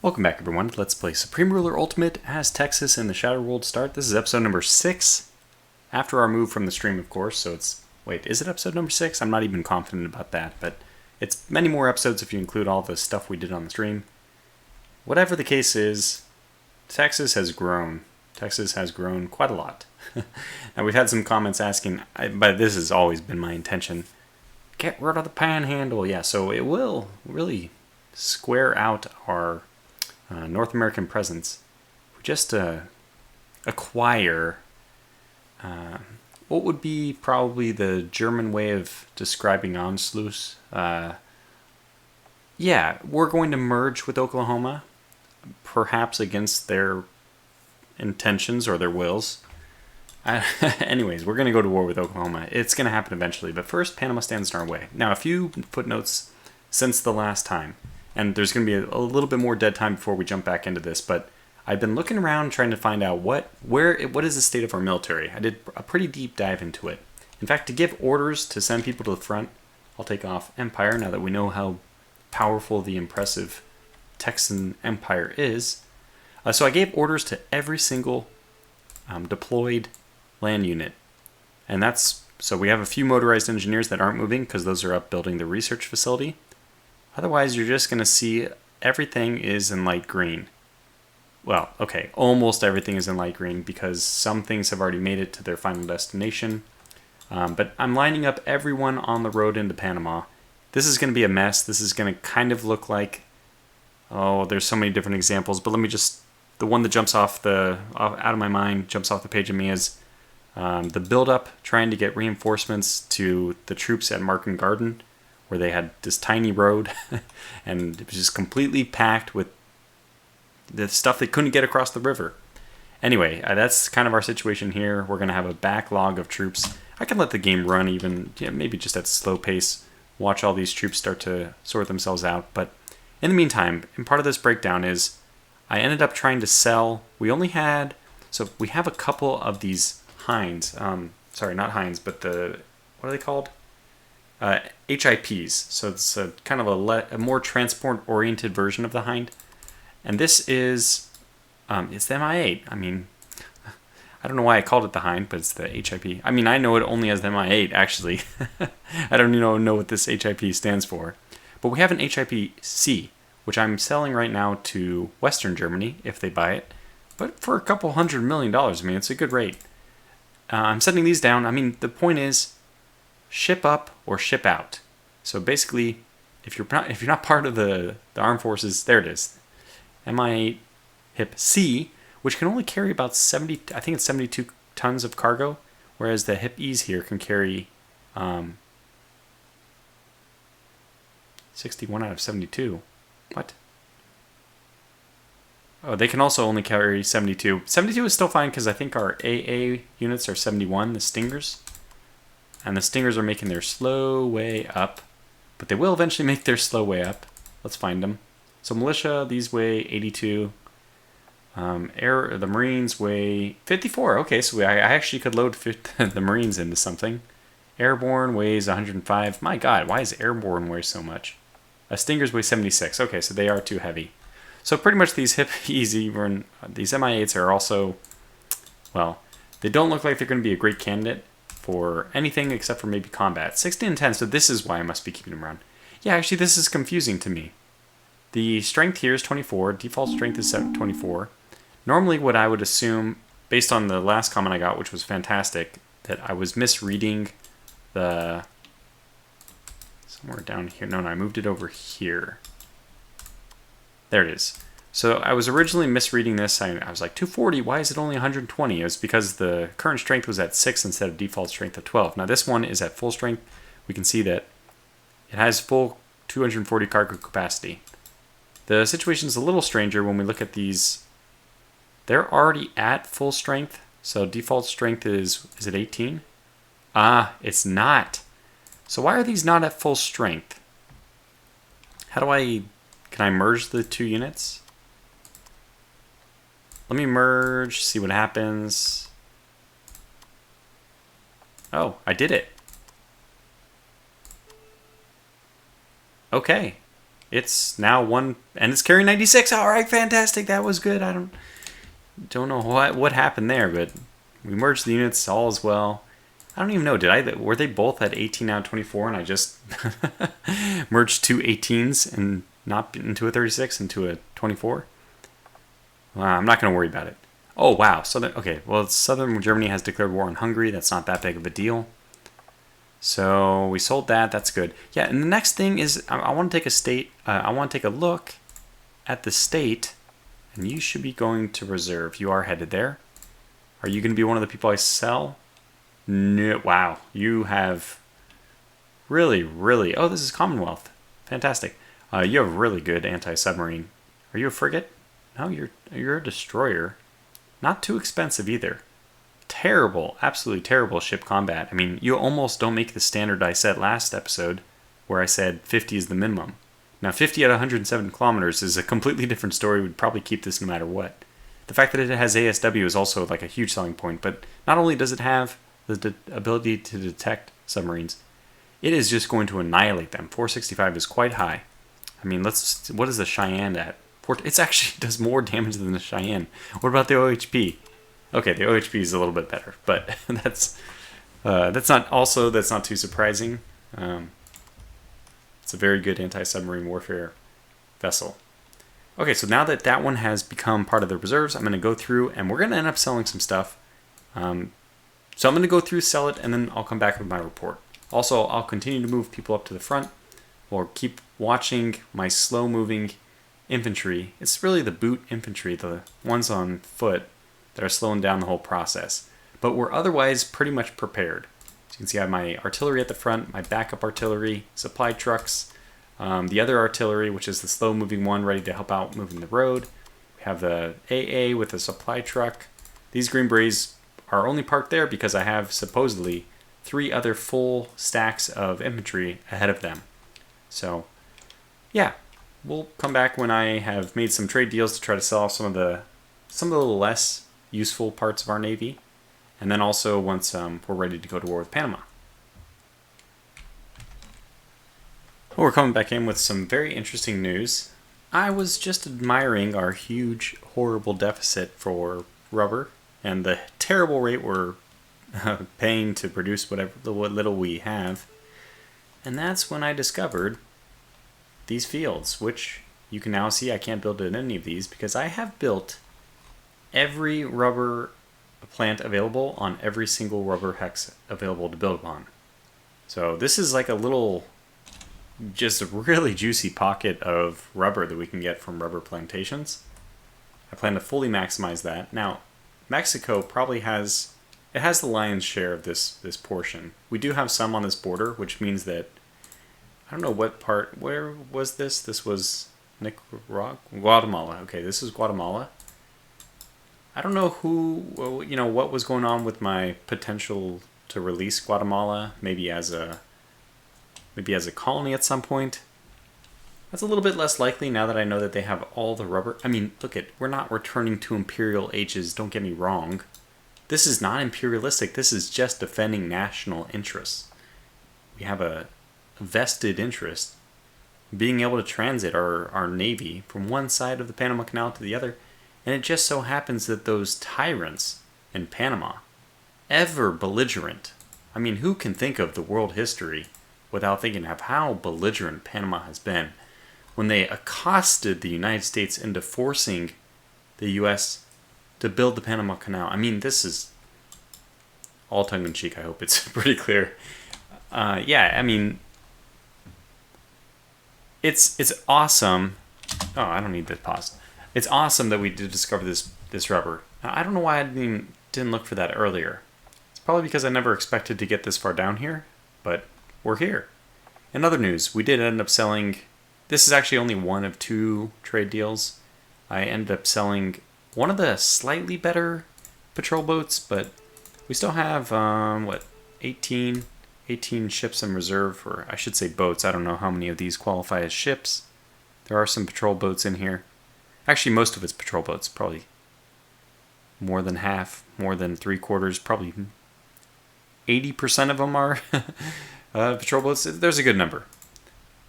Welcome back, everyone. Let's play Supreme Ruler Ultimate as Texas in the Shadow World start. This is episode number 6, after our move from the stream, of course. So it's... Wait, is it episode number 6? I'm not even confident about that, but it's many more episodes if you include all the stuff we did on the stream. Whatever the case is, Texas has grown. Texas has grown quite a lot. Now, we've had some comments asking, but this has always been my intention, get rid of the panhandle. Yeah, so it will really square out our North American presence. We just acquire what would be probably the German way of describing Anschluss. Yeah, we're going to merge with Oklahoma, perhaps against their intentions or their wills. Anyways, we're going to go to war with Oklahoma. It's going to happen eventually, but first, Panama stands in our way. Now, a few footnotes since the last time, and there's going to be a little bit more dead time before we jump back into this, but I've been looking around trying to find out what is the state of our military. I did a pretty deep dive into it. In fact, to give orders to send people to the front, I'll take off Empire now that we know how powerful the impressive Texan Empire is. So I gave orders to every single deployed land unit. And so we have a few motorized engineers that aren't moving because those are up building the research facility. Otherwise, you're just going to see everything is in light green. Well, okay, almost everything is in light green because some things have already made it to their final destination. But I'm lining up everyone on the road into Panama. This is going to be a mess. This is going to kind of look like... Oh, there's so many different examples, but let me just... The one that jumps out of my mind, jumps off the page of me is the build-up, trying to get reinforcements to the troops at Market Garden, where they had this tiny road, and it was just completely packed with the stuff they couldn't get across the river. Anyway, that's kind of our situation here. We're going to have a backlog of troops. I can let the game run even, maybe just at a slow pace, watch all these troops start to sort themselves out. But in the meantime, and part of this breakdown is, I ended up trying to sell, we have a couple of these Hinds, sorry, not Hinds, but what are they called? HIPs, so it's a kind of a more transport-oriented version of the Hind. And this is, it's the MI8. I mean, I don't know why I called it the Hind, but it's the HIP. I mean, I know it only as the MI8, actually. I don't even know what this HIP stands for. But we have an HIP-C, which I'm selling right now to Western Germany, if they buy it. But for a couple $100 million, I mean, it's a good rate. I'm sending these down. I mean, the point is, ship up or ship out. So basically, if you're not part of the armed forces, there it is. MI8 HIP C, which can only carry about 70, I think it's 72 tons of cargo, whereas the HIP E's here can carry 61 out of 72. What? Oh, they can also only carry 72. 72 is still fine because I think our AA units are 71, the Stingers. And the Stingers are making their slow way up. But they will eventually make their slow way up. Let's find them. So militia, these weigh 82. The Marines weigh 54. Okay, so I actually could load the Marines into something. Airborne weighs 105. My God, why is Airborne weigh so much? Stingers weigh 76. Okay, so they are too heavy. So pretty much these these MI8s are also, well, they don't look like they're going to be a great candidate for anything except for maybe combat. 60 and 10, so this is why I must be keeping them around. Yeah, actually, this is confusing to me. The strength here is 24. Default strength is 24. Normally, what I would assume, based on the last comment I got, which was fantastic, that I was misreading the... Somewhere down here. No, I moved it over here. There it is. So I was originally misreading this. I was like, 240, why is it only 120? It was because the current strength was at 6 instead of default strength of 12. Now this one is at full strength. We can see that it has full 240 cargo capacity. The situation is a little stranger when we look at these. They're already at full strength. So default strength is it 18? Ah, it's not. So why are these not at full strength? Can I merge the two units? Let me merge, see what happens. Oh, I did it. Okay. It's now one, and it's carrying 96. All right, fantastic. That was good. I don't know what happened there, but we merged the units. All is well. I don't even know. Were they both at 18 out of 24, and I just merged two 18s and not into a 36 into a 24? I'm not going to worry about it. Oh wow, Southern Germany has declared war on Hungary. That's not that big of a deal. So we sold that. That's good. Yeah, and the next thing is I want to take I want to take a look at the state, and you should be going to reserve. You are headed there. Are you going to be one of the people I sell? No. Wow, you have really. Oh, this is Commonwealth. Fantastic. You have really good anti-submarine. Are you a frigate? No, you're a destroyer. Not too expensive either. Terrible, absolutely terrible ship combat. I mean, you almost don't make the standard I set last episode, where I said 50 is the minimum. Now, 50 at 107 kilometers is a completely different story. We'd probably keep this no matter what. The fact that it has ASW is also like a huge selling point, but not only does it have the ability to detect submarines, it is just going to annihilate them. 465 is quite high. I mean, what is the Cheyenne at? It actually does more damage than the Cheyenne. What about the OHP? Okay, the OHP is a little bit better, but that's not too surprising. It's a very good anti-submarine warfare vessel. Okay, so now that one has become part of the reserves, I'm going to go through and we're going to end up selling some stuff. So I'm going to go through, sell it, and then I'll come back with my report. Also, I'll continue to move people up to the front, or keep watching my slow-moving infantry. It's really the boot infantry, the ones on foot, that are slowing down the whole process. But we're otherwise pretty much prepared. As you can see, I have my artillery at the front, my backup artillery, supply trucks, the other artillery, which is the slow-moving one, ready to help out moving the road. We have the AA with the supply truck. These Green Berets are only parked there because I have supposedly 3 other full stacks of infantry ahead of them. So, yeah, we'll come back when I have made some trade deals to try to sell off some of the less useful parts of our Navy, and then also once we're ready to go to war with Panama. Well, we're coming back in with some very interesting news. I was just admiring our huge, horrible deficit for rubber and the terrible rate we're paying to produce what little we have. And that's when I discovered these fields, which you can now see I can't build in any of these because I have built every rubber plant available on every single rubber hex available to build upon. So this is like a little, just a really juicy pocket of rubber that we can get from rubber plantations. I plan to fully maximize that. Now, Mexico probably has the lion's share of this portion. We do have some on this border, which means that I don't know what part. Where was this? This was Nicaragua, Guatemala. Okay, this is Guatemala. I don't know what was going on with my potential to release Guatemala, maybe as a colony at some point. That's a little bit less likely now that I know that they have all the rubber. I mean, we're not returning to imperial ages, don't get me wrong. This is not imperialistic, this is just defending national interests. We have a vested interest in being able to transit our Navy from one side of the Panama Canal to the other. And it just so happens that those tyrants in Panama, ever belligerent. I mean, who can think of the world history without thinking of how belligerent Panama has been when they accosted the United States into forcing the U.S. to build the Panama Canal? I mean, this is all tongue-in-cheek. I hope it's pretty clear. Yeah, I mean, it's awesome. Oh, I don't need this pause. It's awesome that we did discover this rubber. Now, I don't know why I didn't look for that earlier. It's probably because I never expected to get this far down here, but we're here. In other news, we did end up selling. This is actually only one of 2 trade deals. I ended up selling one of the slightly better patrol boats, but we still have 18 ships in reserve, or I should say boats. I don't know how many of these qualify as ships. There are some patrol boats in here. Actually, most of it's patrol boats, probably more than half, more than 3/4, probably 80% of them are patrol boats. There's a good number.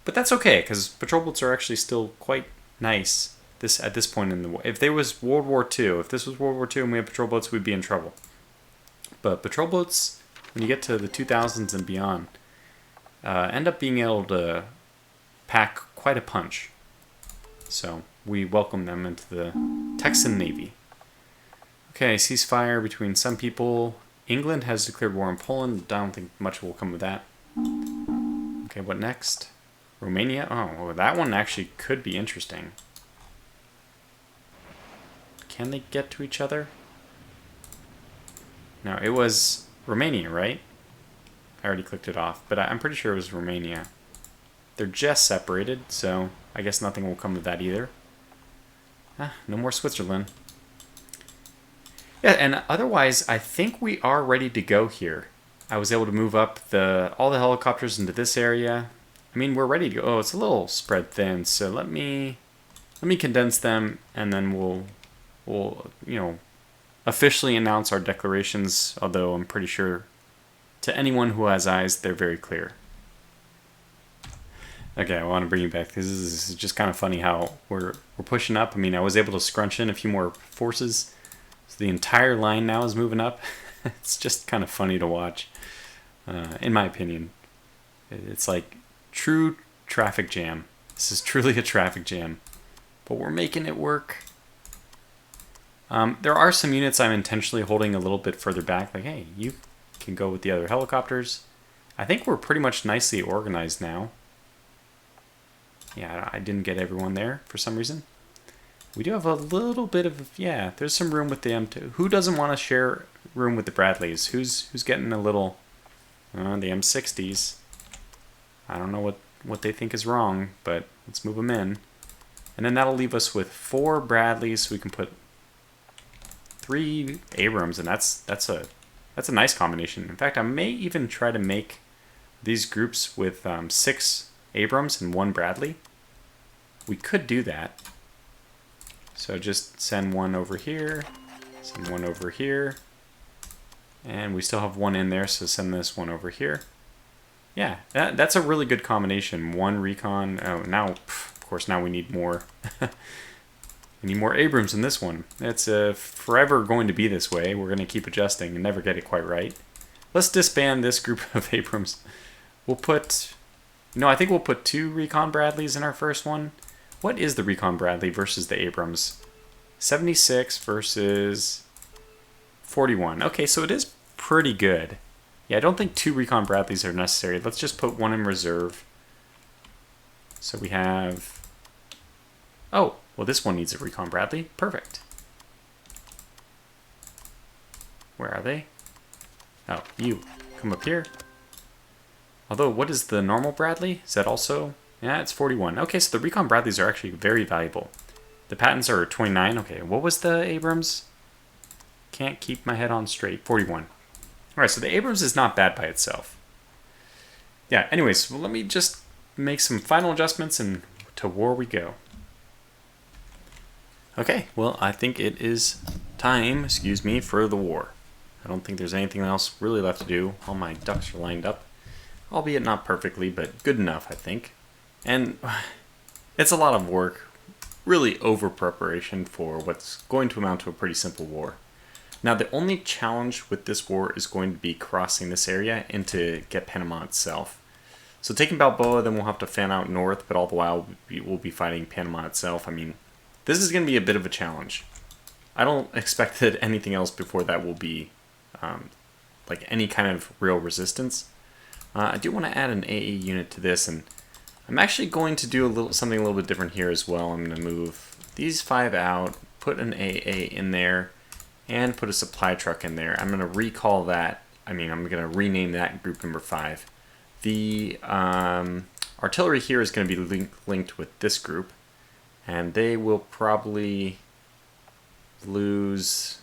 But that's okay, because patrol boats are actually still quite nice at this point in the war. If there was World War II, if this was World War II and we had patrol boats, we'd be in trouble. But patrol boats, when you get to the 2000s and beyond, end up being able to pack quite a punch. So we welcome them into the Texan Navy. Okay, ceasefire between some people. England has declared war on Poland. I don't think much will come of that. Okay, what next? Romania? Oh, well, that one actually could be interesting. Can they get to each other? No, it was Romania, right? I already clicked it off, but I'm pretty sure it was Romania. They're just separated, so I guess nothing will come of that either. No more Switzerland. Yeah, and otherwise, I think we are ready to go here. I was able to move up all the helicopters into this area. I mean, we're ready to go. Oh, it's a little spread thin, so let me condense them, and then we'll officially announce our declarations, although I'm pretty sure to anyone who has eyes, they're very clear. Okay, I want to bring you back. This is just kind of funny how we're pushing up. I mean, I was able to scrunch in a few more forces, so the entire line now is moving up. It's just kind of funny to watch, in my opinion. It's like true traffic jam. This is truly a traffic jam, but we're making it work. There are some units I'm intentionally holding a little bit further back, like, hey, you can go with the other helicopters. I think we're pretty much nicely organized now. Yeah, I didn't get everyone there for some reason. We do have a little bit of, yeah, there's some room with the M2. Who doesn't want to share room with the Bradleys? Who's getting a little, the M60s. I don't know what they think is wrong, but let's move them in. And then that'll leave us with 4 Bradleys, so we can put 3 Abrams, and that's a nice combination. In fact, I may even try to make these groups with 6 Abrams and 1 Bradley. We could do that. So just send 1 over here, send 1 over here, and we still have 1 in there, so send this 1 over here. Yeah, that's a really good combination. 1 recon. Oh, now, of course, now we need more. We need more Abrams in this one. It's forever going to be this way. We're going to keep adjusting and never get it quite right. Let's disband this group of Abrams. We'll put... No, I think we'll put 2 recon Bradleys in our first one. What is the recon Bradley versus the Abrams? 76 versus 41. Okay, so it is pretty good. Yeah, I don't think 2 recon Bradleys are necessary. Let's just put 1 in reserve. So we have... Oh, well, this one needs a recon Bradley. Perfect. Where are they? Oh, you. Come up here. Although, what is the normal Bradley? Is that also... Yeah, it's 41. Okay, so the recon Bradleys are actually very valuable. The patents are 29. Okay, what was the Abrams? Can't keep my head on straight. 41. Alright, so the Abrams is not bad by itself. Yeah, anyways, well, let me just make some final adjustments and to war we go. Okay, well, I think it is time, for the war. I don't think there's anything else really left to do. All my ducks are lined up. Albeit not perfectly, but good enough, I think. And it's a lot of work, really over preparation for what's going to amount to a pretty simple war. Now, the only challenge with this war is going to be crossing this area and to get Panama itself. So taking Balboa, then we'll have to fan out north, but all the while we'll be fighting Panama itself. I mean, this is going to be a bit of a challenge. I don't expect that anything else before that will be like any kind of real resistance. I do want to add an AA unit to this, and I'm actually going to do something a little bit different here as well. I'm going to move these 5 out, put an AA in there, and put a supply truck in there. I'm going to recall that. I'm going to rename that group number 5. The artillery here is going to be linked with this group, and they will probably lose...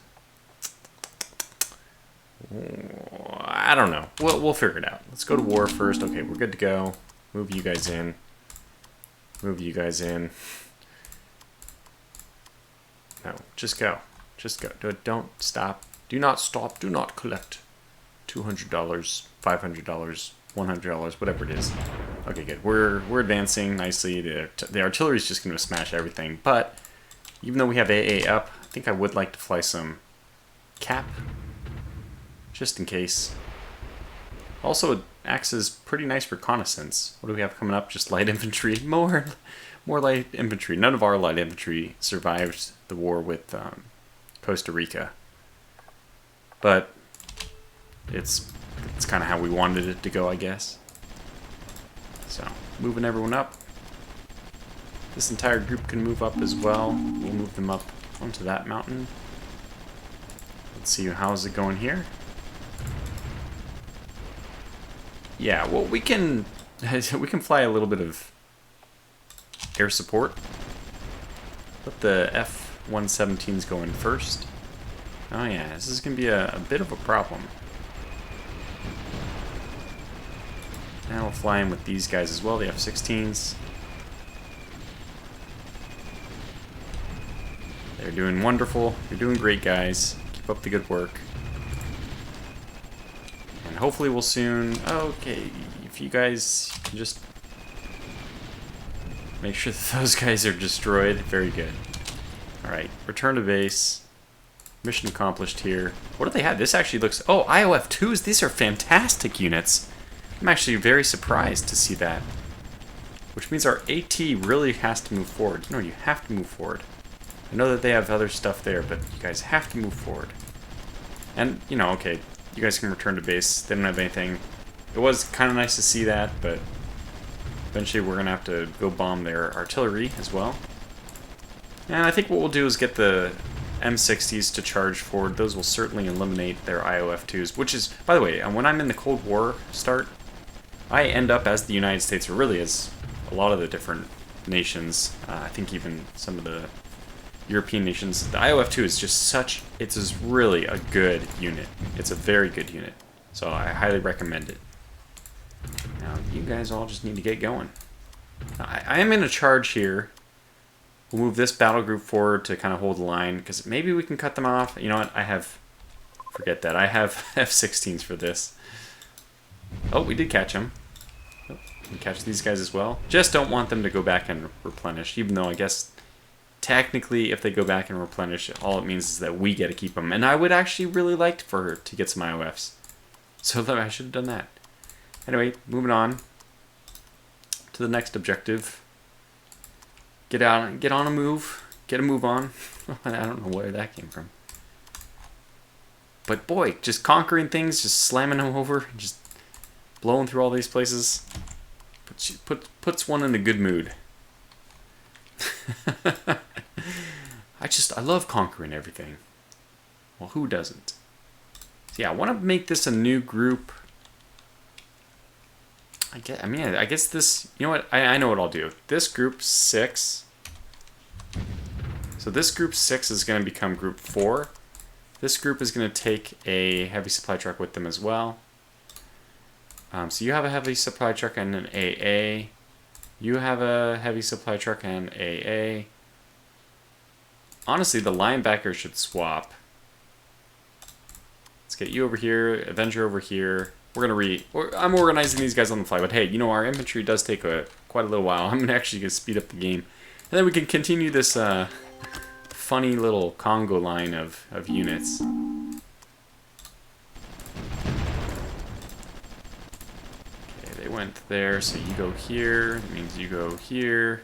I don't know. We'll figure it out. Let's go to war first. Okay, we're good to go. Move you guys in. Move you guys in. No, just go. Just go. Don't stop. Do not stop. Do not collect $200, $500, $100, whatever it is. Okay, good. We're advancing nicely. The artillery is just going to smash everything. But even though we have AA up, I think I would like to fly some cap, just in case. Also, it acts as pretty nice reconnaissance. What do we have coming up? Just light infantry. More light infantry. None of our light infantry survived the war with Costa Rica. But it's kind of how we wanted it to go, I guess. So, moving everyone up. This entire group can move up as well. We'll move them up onto that mountain. Let's see, how's it going here? Yeah, well, we can fly a little bit of air support. Let the F-117s go in first. Oh yeah, this is going to be a bit of a problem. Now we'll fly in with these guys as well, the F-16s. They're doing wonderful. You're doing great, guys. Keep up the good work. And hopefully we'll soon... Okay, if you guys can just make sure that those guys are destroyed. Very good. Alright, return to base. Mission accomplished here. What do they have? This actually looks... Oh, IOF-2s. These are fantastic units. I'm actually very surprised to see that. Which means our AT really has to move forward. You know, you have to move forward. I know that they have other stuff there, but you guys have to move forward. And, you know, okay, you guys can return to base. They don't have anything. It was kind of nice to see that, but eventually we're going to have to go bomb their artillery as well. And I think what we'll do is get the M60s to charge forward. Those will certainly eliminate their IOF-2s, which is, by the way, when I'm in the Cold War start, I end up as the United States, or really as a lot of the different nations. I think even some of the European nations. The IOF-2 is just such, it's really a good unit. It's a very good unit. So I highly recommend it. Now, you guys all just need to get going. Now, I am in a charge here. We'll move this battle group forward to kind of hold the line, because maybe we can cut them off. You know what? Forget that. I have F-16s for this. Oh, we did catch them. Oh, we catch these guys as well. Just don't want them to go back and replenish, even though I guess technically if they go back and replenish, all it means is that we get to keep them. And I would actually really like for her to get some IOFs. So I should have done that. Anyway, moving on to the next objective. Get on a move. Get a move on. I don't know where that came from. But boy, just conquering things, just slamming them over, just blowing through all these places, puts one in a good mood. I love conquering everything. Well, who doesn't? So yeah, I want to make this a new group. I guess this, you know what, I know what I'll do. This group 6. So this group 6 is going to become group 4. This group is going to take a heavy supply truck with them as well. So you have a heavy supply truck and an AA. You have a heavy supply truck and AA. Honestly, the linebacker should swap. Let's get you over here, Avenger over here. I'm organizing these guys on the fly, but hey, you know, our infantry does take quite a little while. I'm actually going to speed up the game. And then we can continue this funny little Congo line of units. Okay, they went there, so you go here. That means you go here.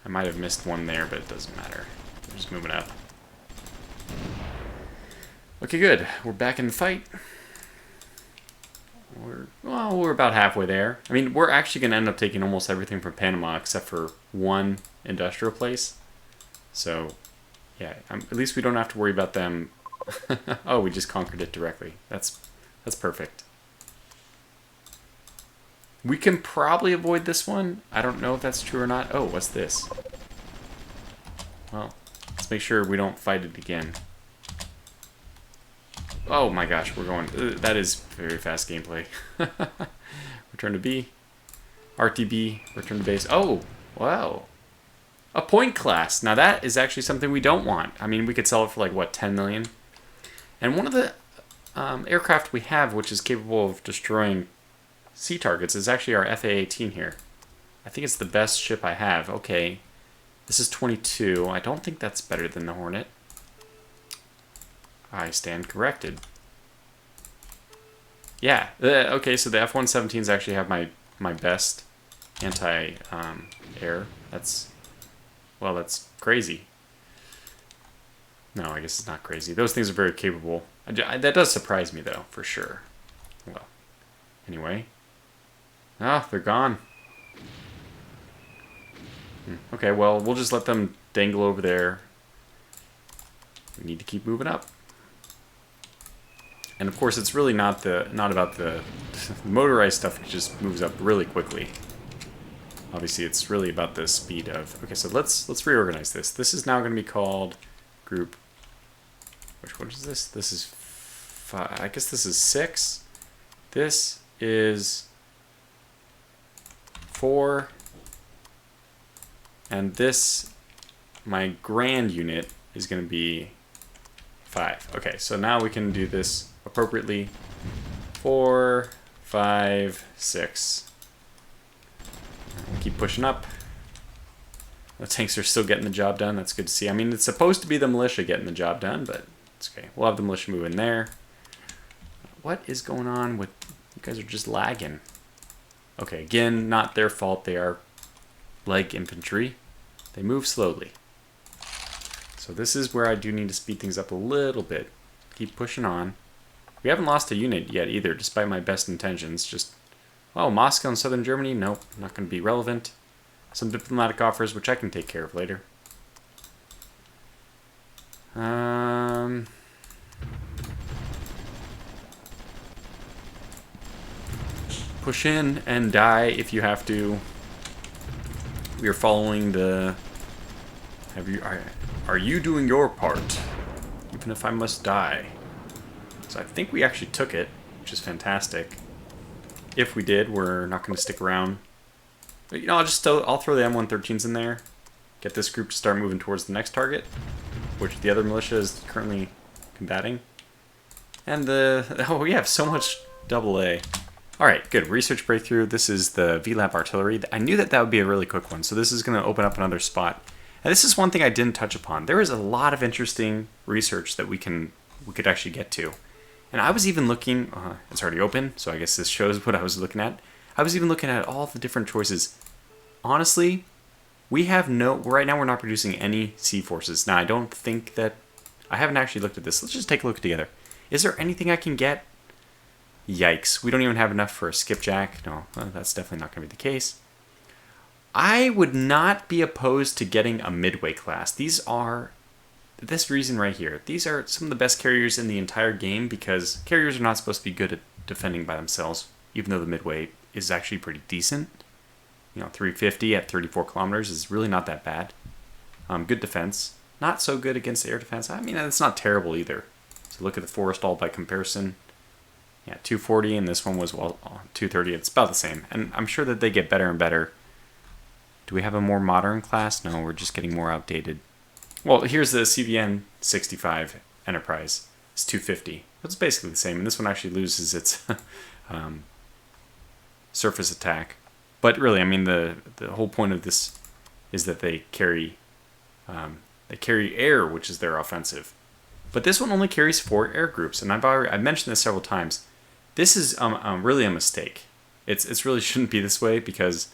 I might have missed one there, but it doesn't matter. We're just moving up. Okay, good. We're back in the fight. We're about halfway there. I mean, we're actually going to end up taking almost everything from Panama except for one industrial place. So, yeah, at least we don't have to worry about them. Oh, we just conquered it directly. That's perfect. We can probably avoid this one. I don't know if that's true or not. Oh, what's this? Well, let's make sure we don't fight it again. Oh my gosh, we're going... that is very fast gameplay. Return to B. RTB, return to base. Oh, wow. A point class. Now that is actually something we don't want. I mean, we could sell it for like, what, 10 million? And one of the aircraft we have, which is capable of destroying sea targets, is actually our FA-18 here. I think it's the best ship I have. Okay, this is 22. I don't think that's better than the Hornet. I stand corrected. Yeah, okay, so the F-117s actually have my best anti-air. That's crazy. No, I guess it's not crazy. Those things are very capable. That does surprise me, though, for sure. Well, anyway. Ah, they're gone. Okay, well, we'll just let them dangle over there. We need to keep moving up. And of course, it's really not about the motorized stuff. It just moves up really quickly. Obviously, it's really about the speed of. Okay, so let's reorganize this. This is now going to be called group. Which one is this? This is 5. I guess this is 6. This is 4. And this, my grand unit, is going to be 5. Okay, so now we can do this appropriately. 4, 5, 6. Keep pushing up. The tanks are still getting the job done. That's good to see. I mean, it's supposed to be the militia getting the job done, but it's okay. We'll have the militia move in there. What is going on with... You guys are just lagging. Okay, again, not their fault. They are light infantry. They move slowly. So this is where I do need to speed things up a little bit. Keep pushing on. We haven't lost a unit yet either, despite my best intentions. Just, oh, Moscow and southern Germany? Nope, not going to be relevant. Some diplomatic offers, which I can take care of later. Push in and die if you have to. We are following the... Are you doing your part? Even if I must die. So I think we actually took it, which is fantastic. If we did, we're not going to stick around. But, you know, I'll throw the M113s in there. Get this group to start moving towards the next target, which the other militia is currently combating. And oh, we have so much AA. Alright, good. Research breakthrough. This is the VLAP artillery. I knew that would be a really quick one, so this is going to open up another spot. And this is one thing I didn't touch upon. There is a lot of interesting research that we could actually get to. And I was even looking, it's already open, so I guess this shows what I was looking at. I was even looking at all the different choices. Honestly, right now we're not producing any sea forces. Now, I don't think that, I haven't actually looked at this. Let's just take a look together. Is there anything I can get? Yikes, we don't even have enough for a skipjack. No, that's definitely not going to be the case. I would not be opposed to getting a midway class. This reason right here. These are some of the best carriers in the entire game because carriers are not supposed to be good at defending by themselves, even though the midway is actually pretty decent. You know, 350 at 34 kilometers is really not that bad. Good defense. Not so good against air defense. I mean, it's not terrible either. So look at the Forestall by comparison. Yeah, 240, and this one was, well, 230. It's about the same. And I'm sure that they get better and better. Do we have a more modern class? No, we're just getting more outdated. Well, here's the CVN 65 Enterprise. It's 250. It's basically the same, and this one actually loses its surface attack. But really, I mean, the whole point of this is that they carry air, which is their offensive. But this one only carries 4 air groups, and I've mentioned this several times. This is really a mistake. It's really shouldn't be this way because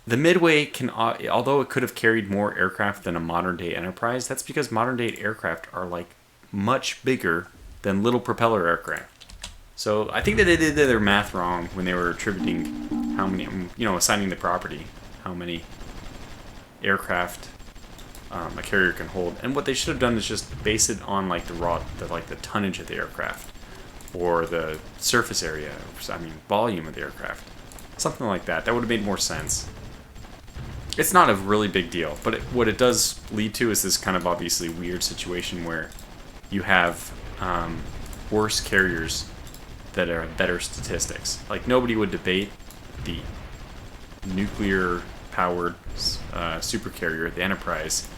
the Midway can, although it could have carried more aircraft than a modern-day Enterprise, that's because modern-day aircraft are like much bigger than little propeller aircraft. So I think that they did their math wrong when they were attributing how many, assigning the property, how many aircraft a carrier can hold. And what they should have done is just base it on like the tonnage of the aircraft or the surface area, volume of the aircraft. Something like that. That would have made more sense. It's not a really big deal, but what it does lead to is this kind of obviously weird situation where you have worse carriers that are better statistics. Like, nobody would debate the nuclear-powered supercarrier, the Enterprise,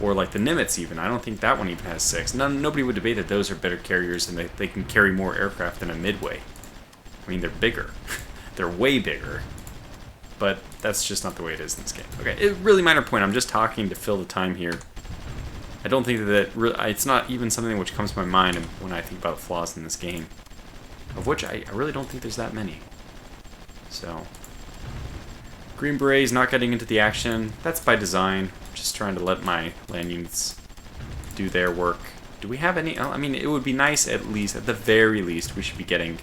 or like the Nimitz even. I don't think that one even has 6. Nobody would debate that those are better carriers and they can carry more aircraft than a Midway. I mean, they're bigger. They're way bigger. but that's just not the way it is in this game. Okay, really minor point. I'm just talking to fill the time here. I don't think that it's not even something which comes to my mind when I think about flaws in this game, of which I really don't think there's that many. So, Green Berets not getting into the action. That's by design. Just trying to let my land units do their work. Do we have any? I mean, it would be nice at least, at the very least, we should be getting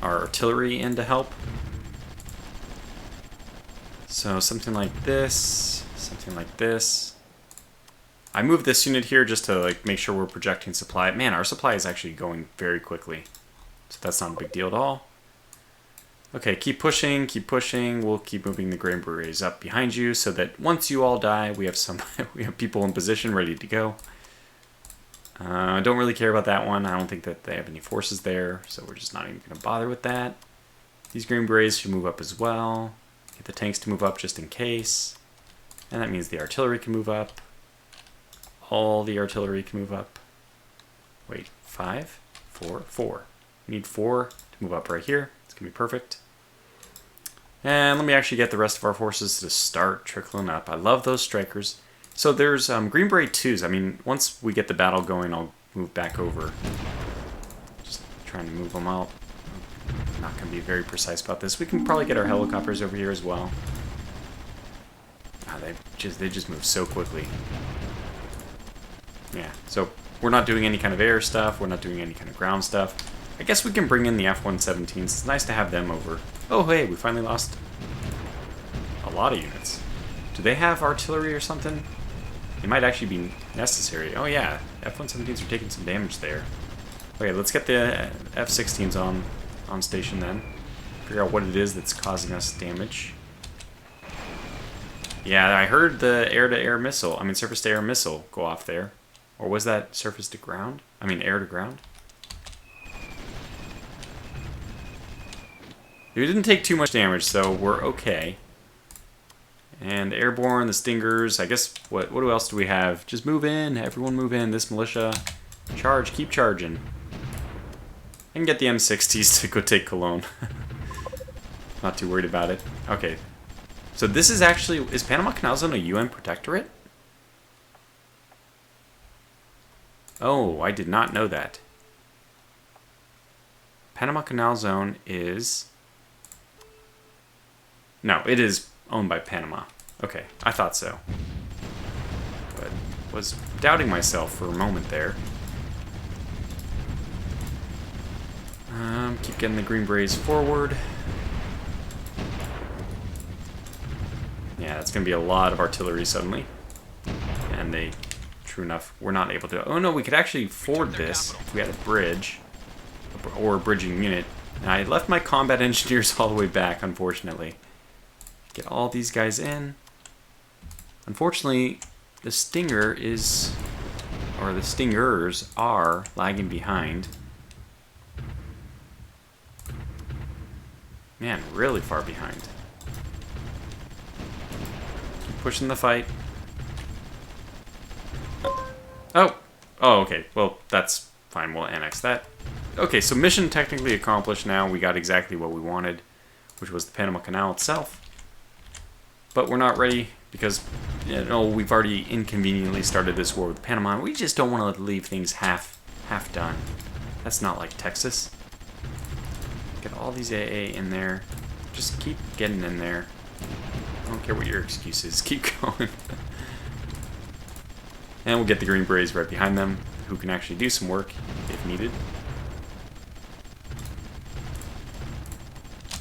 our artillery in to help. So something like this, something like this. I moved this unit here just to like make sure we're projecting supply. Man, our supply is actually going very quickly, so that's not a big deal at all. Okay, keep pushing, keep pushing. We'll keep moving the Green Berets up behind you so that once you all die, we have we have people in position ready to go. I don't really care about that one. I don't think that they have any forces there, so we're just not even going to bother with that. These Green Berets should move up as well. Get the tanks to move up just in case. And that means the artillery can move up. All the artillery can move up. Wait, 5, 4, 4. We need 4 to move up right here. It's going to be perfect. And let me actually get the rest of our forces to start trickling up. I love those strikers. So there's Green Beret 2s. I mean, once we get the battle going, I'll move back over. Just trying to move them out. Not going to be very precise about this. We can probably get our helicopters over here as well. They just move so quickly. Yeah, so we're not doing any kind of air stuff. We're not doing any kind of ground stuff. I guess we can bring in the F-117s. It's nice to have them over. Oh, hey, we finally lost a lot of units. Do they have artillery or something? It might actually be necessary. Oh yeah, F-117s are taking some damage there. Okay, let's get the F-16s on station then. Figure out what it is that's causing us damage. Yeah, I heard the air-to-air missile, surface-to-air missile go off there. Or was that surface-to-ground? I mean, air-to-ground? We didn't take too much damage, so we're okay. And the airborne, the stingers, I guess, what else do we have? Just move in, everyone move in, this militia. Charge, keep charging. I can get the M60s to go take Cologne. Not too worried about it. Okay. So this is actually, is Panama Canal Zone a UN protectorate? Oh, I did not know that. Panama Canal Zone is... No, it is owned by Panama. Okay, I thought so. But was doubting myself for a moment there. Keep getting the Green Berets forward. Yeah, that's going to be a lot of artillery suddenly. And they, true enough, were not able to... Oh no, we could actually ford this if we had a bridge. Or a bridging unit. And I left my combat engineers all the way back, unfortunately. Get all these guys in. Unfortunately, the Stinger is... Or the Stingers are lagging behind. Man, really far behind. Keep pushing the fight. Oh! Oh, okay. Well, that's fine. We'll annex that. Okay, so mission technically accomplished now. We got exactly what we wanted, which was the Panama Canal itself. But we're not ready because, you know, we've already inconveniently started this war with Panama. We just don't want to leave things half done. That's not like Texas. Get all these AA in there. Just keep getting in there. I don't care what your excuse is. Keep going. And we'll get the Green Berets right behind them, who can actually do some work if needed.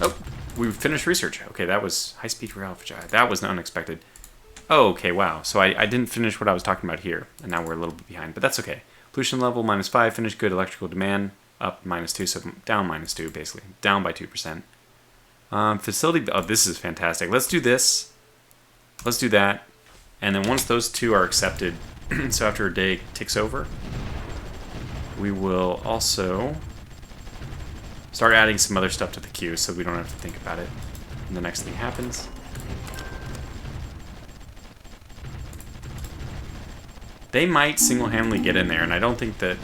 Oh, we finished research. Okay, that was high-speed rail. That was unexpected. Oh, okay, wow. So I didn't finish what I was talking about here, and now we're a little bit behind, but that's okay. Pollution level -5, finished good. Electrical demand up -2, so down -2, basically. Down by 2%. Facility, oh, this is fantastic. Let's do this. Let's do that. And then once those two are accepted, so after a day ticks over, we will also start adding some other stuff to the queue so we don't have to think about it when the next thing happens. They might single-handedly get in there, and I don't think that...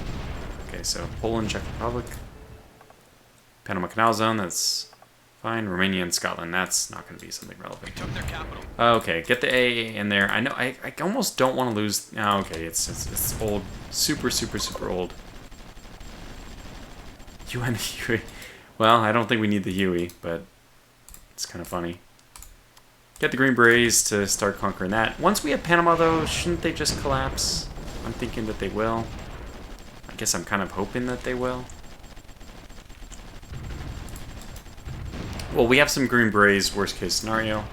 Okay, so Poland, Czech Republic. Panama Canal Zone, that's fine. Romania and Scotland, that's not going to be something relevant. We took their capital. Okay, get the A in there. I know, I almost don't want to lose. Oh, okay, it's old. Super, super, super old. UN Huey. Well, I don't think we need the Huey, but it's kind of funny. Get the Green Berets to start conquering that. Once we have Panama, though, shouldn't they just collapse? I'm thinking that they will. I guess I'm kind of hoping that they will. Well, we have some Green Berets, worst case scenario.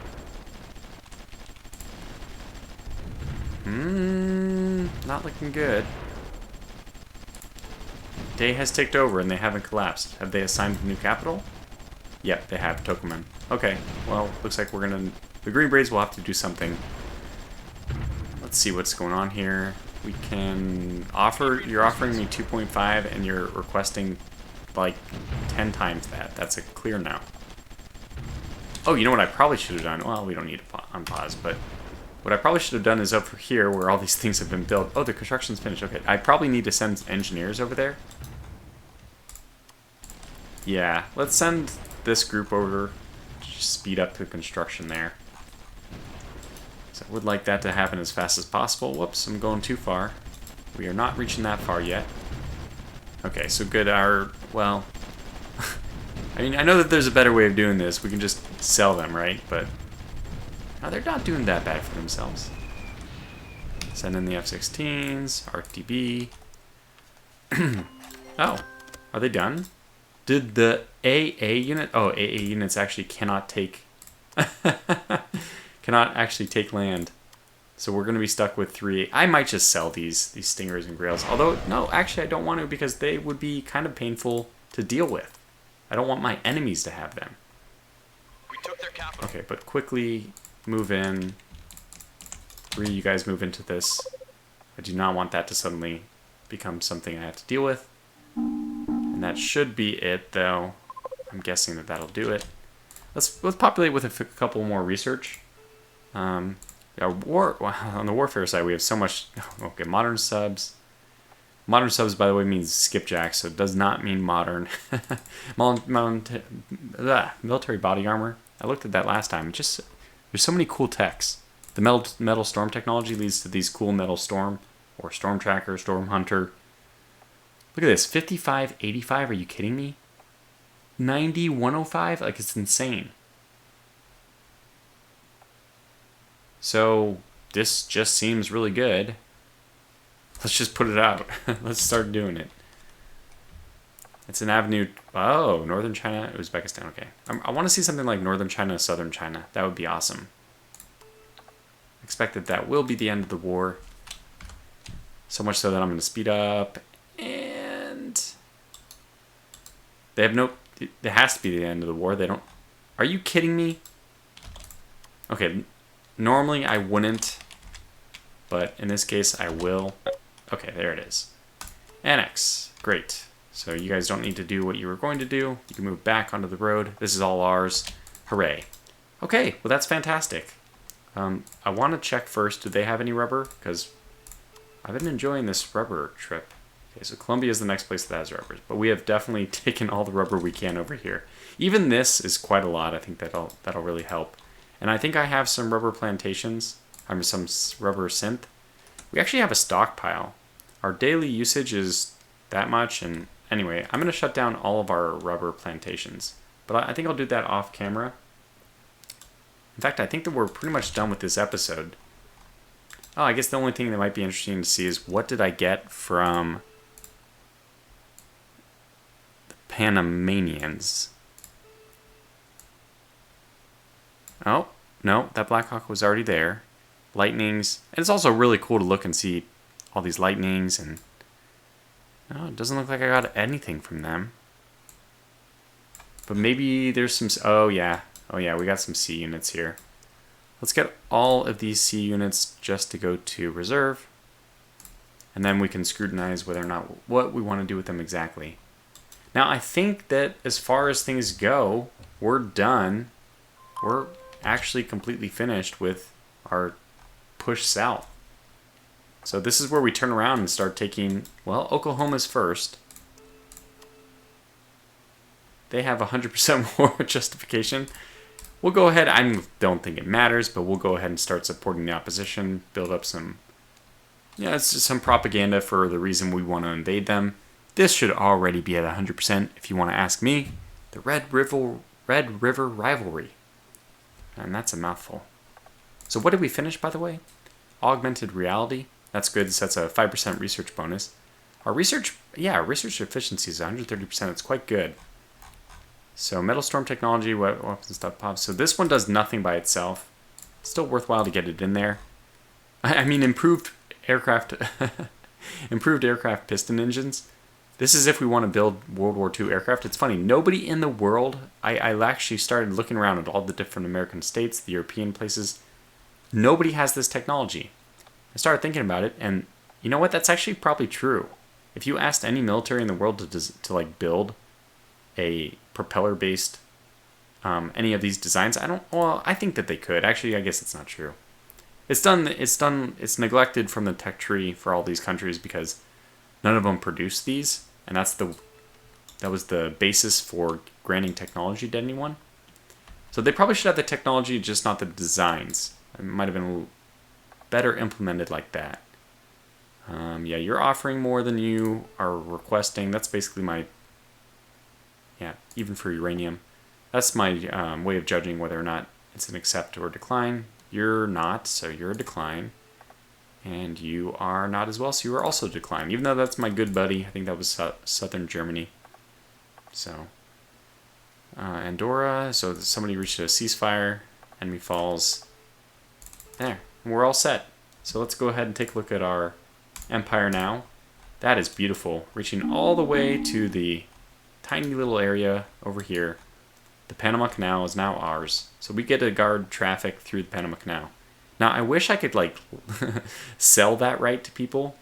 Not looking good. Day has ticked over and they haven't collapsed. Have they assigned a new capital? Yep, they have, Tokumen. Okay, well, looks like we're gonna... The Green Berets will have to do something. Let's see what's going on here. We can offer... You're offering me 2.5 and you're requesting like 10 times that. That's a clear no. Oh, you know what I probably should have done? Well, we don't need to unpause, but what I probably should have done is over here where all these things have been built. Oh, the construction's finished. Okay, I probably need to send engineers over there. Yeah, let's send this group over. Just speed up the construction there. So I would like that to happen as fast as possible. Whoops, I'm going too far. We are not reaching that far yet. Okay, so good. Well, I mean, I know that there's a better way of doing this. We can just sell them, right? But no, they're not doing that bad for themselves. Send in the F-16s, RTB. Oh, are they done? Did the AA unit... Oh, AA units actually cannot take... cannot actually take land. So we're going to be stuck with 3. I might just sell these Stingers and Grails. Although, no, actually I don't want to because they would be kind of painful to deal with. I don't want my enemies to have them. We took their capital. Okay, but quickly move in. 3, you guys move into this. I do not want that to suddenly become something I have to deal with. And that should be it, though. I'm guessing that that'll do it. Let's populate with a couple more research. On the warfare side, we have so much. Okay, modern subs. Modern subs, by the way, means skipjack, so it does not mean modern. Military body armor. I looked at that last time. There's so many cool techs. The metal storm technology leads to these cool metal storm or storm tracker, storm hunter. Look at this, 5585. Are you kidding me? 9105. Like, it's insane. So this just seems really good. Let's just put it out. Let's start doing it. It's an avenue. Oh, Northern China, Uzbekistan. Okay. I want to see something like Northern China, Southern China. That would be awesome. Expect that will be the end of the war. So much so that I'm going to speed up. And they have no... It has to be the end of the war. They don't... Are you kidding me? Okay. Normally I wouldn't. But in this case, I will. Okay, there it is. Annex. Great. So you guys don't need to do what you were going to do. You can move back onto the road. This is all ours. Hooray. Okay, well that's fantastic. I want to check first, do they have any rubber? Because I've been enjoying this rubber trip. Okay, so Colombia is the next place that has rubbers. But we have definitely taken all the rubber we can over here. Even this is quite a lot. I think that'll really help. And I think I have some rubber plantations. Some rubber synth. We actually have a stockpile. Our daily usage is that much, and anyway, I'm going to shut down all of our rubber plantations. But I think I'll do that off camera. In fact, I think that we're pretty much done with this episode. Oh, I guess the only thing that might be interesting to see is what did I get from the Panamanians? Oh, no, that Black Hawk was already there. Lightnings. And it's also really cool to look and see all these lightnings, and no, it doesn't look like I got anything from them. But maybe there's some... Oh yeah, we got some C units here. Let's get all of these C units just to go to reserve, and then we can scrutinize whether or not what we want to do with them exactly. Now I think that as far as things go, we're done. We're actually completely finished with our push south. So this is where we turn around and start taking, well, Oklahoma's first. they have 100% war justification. We'll go ahead. I don't think it matters, but we'll go ahead and start supporting the opposition. Build up some, it's just some propaganda for the reason we want to invade them. This should already be at 100% if you want to ask me. The Red River Rivalry. And that's a mouthful. So what did we finish, by the way? Augmented reality. That's good. That's a 5% research bonus. Our research efficiency is 130%. It's quite good. So metal storm technology, weapons stuff pops. So this one does nothing by itself. Still worthwhile to get it in there. I mean, improved aircraft piston engines. This is if we want to build World War II aircraft. It's funny, nobody in the world, I actually started looking around at all the different American states, the European places. Nobody has this technology. I started thinking about it, and you know what? That's actually probably true. If you asked any military in the world to like build a propeller-based any of these designs, I think that they could. Actually, I guess it's not true. It's neglected from the tech tree for all these countries because none of them produce these, and that was the basis for granting technology to anyone. So they probably should have the technology, just not the designs. It might have been a little better implemented like that. Yeah, you're offering more than you are requesting. That's basically my, even for uranium. That's my way of judging whether or not it's an accept or decline. You're not, so you're a decline. And you are not as well, so you are also decline. Even though that's my good buddy. I think that was southern Germany. So, Andorra. So somebody reached a ceasefire. Enemy falls. There. We're all set. So let's go ahead and take a look at our empire now. That is beautiful. Reaching all the way to the tiny little area over here. The Panama Canal is now ours. So we get to guard traffic through the Panama Canal. Now, I wish I could, like, sell that right to people.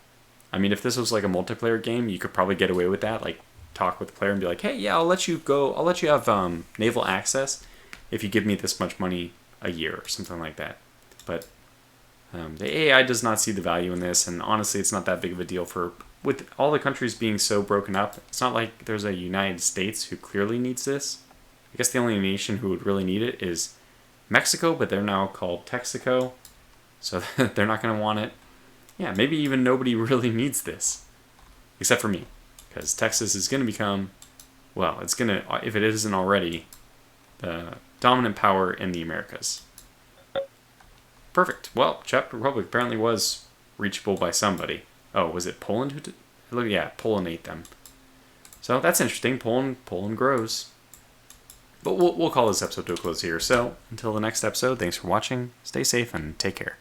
I mean, if this was, like, a multiplayer game, you could probably get away with that. Like, talk with the player and be like, hey, yeah, I'll let you have naval access if you give me this much money a year or something like that. But the AI does not see the value in this, and honestly, it's not that big of a deal with all the countries being so broken up. It's not like there's a United States who clearly needs this. I guess the only nation who would really need it is Mexico, but they're now called Texaco, so they're not going to want it. Yeah, maybe even nobody really needs this, except for me, because Texas is going to become, well, it's going to, if it isn't already, the dominant power in the Americas. Perfect. Well, Czech Republic apparently was reachable by somebody. Oh, was it Poland who did? Yeah, Poland ate them. So that's interesting. Poland grows. But we'll call this episode to a close here. So until the next episode, thanks for watching. Stay safe and take care.